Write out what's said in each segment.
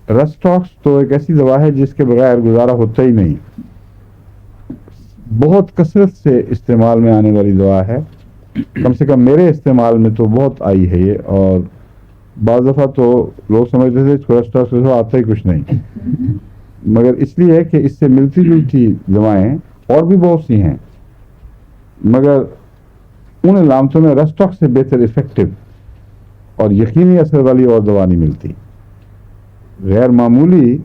رسٹاکس تو ایک ایسی دوا ہے جس کے بغیر گزارا ہوتا ہی نہیں، بہت کثرت سے استعمال میں آنے والی دوا ہے، کم سے کم میرے استعمال میں تو بہت آئی ہے یہ، اور بعض دفعہ تو لوگ سمجھتے تھے رسٹاکس سے آتا ہی کچھ نہیں، مگر اس لیے کہ اس سے ملتی جلتی دوائیں اور بھی بہت سی ہیں، مگر ان علامتوں میں رسٹاکس سے بہتر افیکٹو اور یقینی اثر والی اور دوا نہیں ملتی. غیر معمولی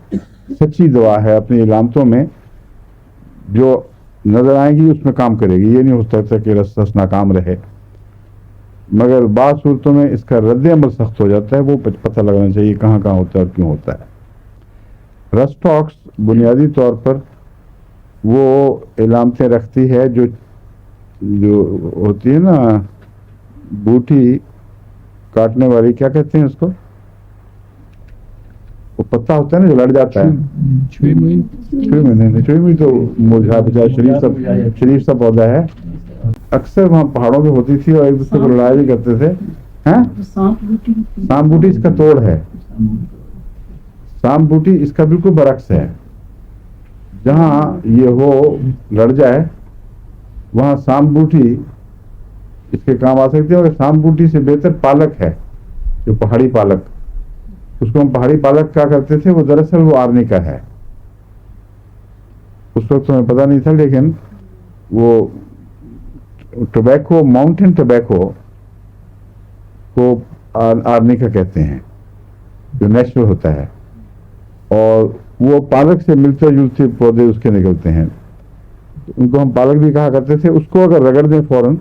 سچی دوا ہے اپنی علامتوں میں، جو نظر آئیں گی اس میں کام کرے گی. یہ نہیں ہو سکتا کہ رسٹاکس ناکام رہے، مگر بعض صورتوں میں اس کا رد عمل سخت ہو جاتا ہے، وہ پتہ لگنا چاہیے کہاں کہاں ہوتا ہے اور کیوں ہوتا ہے. رسٹاکس بنیادی طور پر وہ علامتیں رکھتی ہے جو ہوتی ہے نا بوٹی کاٹنے والی، کیا کہتے ہیں اس کو، وہ پتا ہوتا ہے نا جو لڑ جاتا ہے، چوئی میں تو مرجھا بجا شریف سا پودا ہے، اکثر وہاں پہاڑوں پہ ہوتی تھی اور ایک دوسرے کو لڑائی بھی کرتے تھے. سام بوٹی اس کا توڑ ہے، سام بوٹی اس کا بالکل برعکس ہے. جہاں یہ ہو لڑ جائے وہاں سام بوٹی اس کے کام آ سکتی ہے، اور سام بوٹی سے بہتر پالک ہے جو پہاڑی پالک، اس کو ہم پہاڑی پالک کیا کرتے تھے، وہ دراصل وہ آرنیکا ہے. اس وقت ہمیں پتہ نہیں تھا، لیکن وہ ٹوبیکو، ماؤنٹین ٹوبیکو کو آرنیکا کہتے ہیں جو نیچرل ہوتا ہے، اور وہ پالک سے ملتے جلتے پودے اس کے نکلتے ہیں، ان کو ہم پالک بھی کہا کرتے تھے. اس کو اگر رگڑ دیں فوراً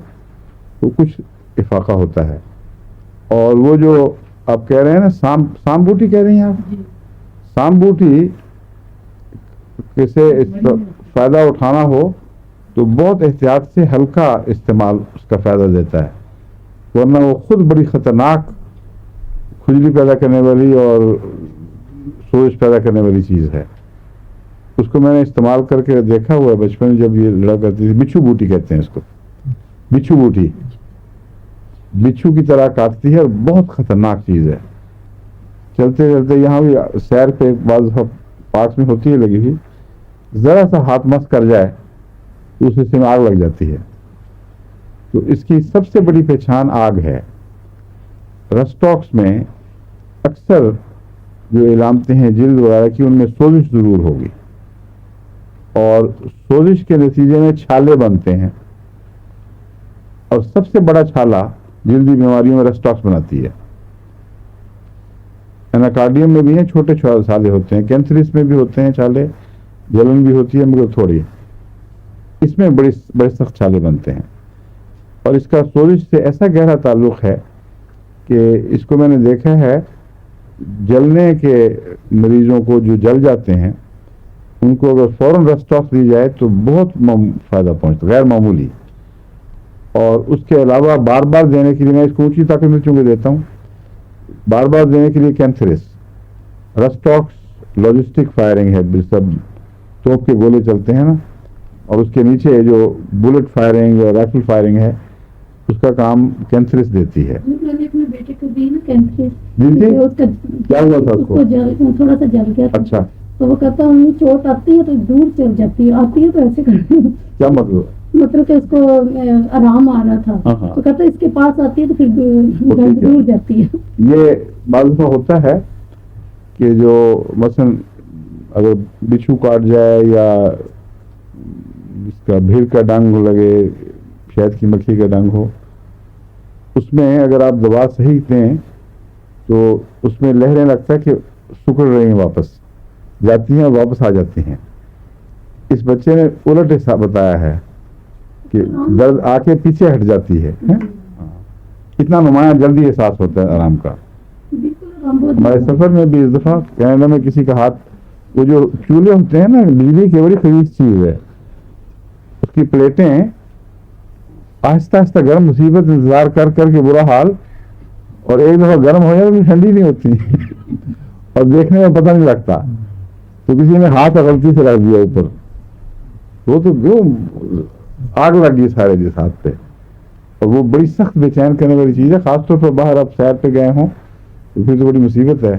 تو کچھ افاقہ ہوتا ہے. اور وہ جو آپ کہہ رہے ہیں نا سام بوٹی کہہ رہی ہیں آپ، سام بوٹی سے فائدہ اٹھانا ہو تو بہت احتیاط سے ہلکا استعمال اس کا فائدہ دیتا ہے، ورنہ وہ خود بڑی خطرناک کھجلی پیدا کرنے والی اور سوزش پیدا کرنے والی چیز ہے. اس کو میں نے استعمال کر کے دیکھا ہوا ہے بچپن میں، جب یہ لڑا کرتی تھی. بچھو بوٹی کہتے ہیں اس کو، بچھو بوٹی بچھو کی طرح کاٹتی ہے اور بہت خطرناک چیز ہے. چلتے چلتے یہاں بھی سیر پہ بعض پارکس میں ہوتی ہے لگی ہوئی، ذرا سا ہاتھ مس کر جائے تو اس سے آگ لگ جاتی ہے. تو اس کی سب سے بڑی پہچان آگ ہے. رسٹاکس میں اکثر جو علامتیں ہیں جلد وغیرہ کی، ان میں سوزش ضرور ہوگی، اور سوزش کے نتیجے میں چھالے بنتے ہیں، اور سب سے بڑا چھالا جلدی بیماریوں میں رسٹاکس بناتی ہے. ایناکارڈیم میں بھی ہیں چھوٹے چھالے ہوتے ہیں، کینسرس میں بھی ہوتے ہیں چھالے، جلن بھی ہوتی ہے مگر تھوڑی، اس میں بڑے سخت چھالے بنتے ہیں. اور اس کا سوزش سے ایسا گہرا تعلق ہے کہ اس کو میں نے دیکھا ہے، جلنے کے مریضوں کو جو جل جاتے ہیں ان کو اگر فوراً رسٹاکس دی جائے تو بہت فائدہ پہنچتا، غیر معمولی. اور اس کے علاوہ بار بار دینے کے لیے میں اس کو اونچی طاقت مرچوں کو دیتا ہوں، بار بار دینے کے لیے کینسرس رسٹاکس لاجسٹک فائرنگ ہے، سب توپ کے گولے چلتے ہیں نا، اور اس کے نیچے جو بلٹ فائرنگ اور رائفل فائرنگ ہے اس کا کام کینسرس دیتی ہے. میں نے اپنے بیٹے کو دی نا کینسرس، کیا ہوا تھا اس کو؟ تھوڑا سا جل گیا. اچھا. تو وہ کہتا ہے چوٹ آتی ہے تو دور چل جاتی ہے، آتی ہے تو ایسے کرتی ہے. کیا مطلب کہ اس کو آرام آ رہا تھا، تو کہتا ہے اس کے پاس آتی ہے تو پھر دور جاتی ہے. یہ بعض دفعہ ہوتا ہے کہ جو مثلا اگر بچھو کاٹ جائے یا اس کا بھیڑ کا ڈنگ لگے، شہد کی مکھی کا ڈنگ ہو، اس میں اگر آپ دوا صحیح دیں تو اس میں لہریں لگتا ہے کہ سکڑ رہی ہیں، واپس جاتی ہیں اور واپس آ جاتی ہیں. اس بچے نے الٹ حساب بتایا ہے کہ درد آ کے پیچھے ہٹ جاتی ہے. اتنا نمایاں جلدی احساس ہوتا ہے آرام کا. ہمارے سفر میں بھی اس دفعہ کینیڈا میں کسی کا ہاتھ، وہ جو چولہے ہوتے ہیں نا بجلی کی بڑی خبیث چیز ہے، اس کی پلیٹیں آہستہ آہستہ گرم، مصیبت انتظار کر کر کے برا حال، اور ایک دفعہ گرم ہو جائے تو ٹھنڈی نہیں ہوتی اور دیکھنے میں پتہ نہیں لگتا. تو کسی نے ہاتھ غلطی سے رکھ دیا اوپر، وہ تو آگ لگ گئی سارے جس ہاتھ پہ، اور وہ بڑی سخت بے چین کرنے والی چیز ہے، خاص طور پر باہر آپ سیر پہ گئے ہوں تو پھر تو بڑی مصیبت ہے.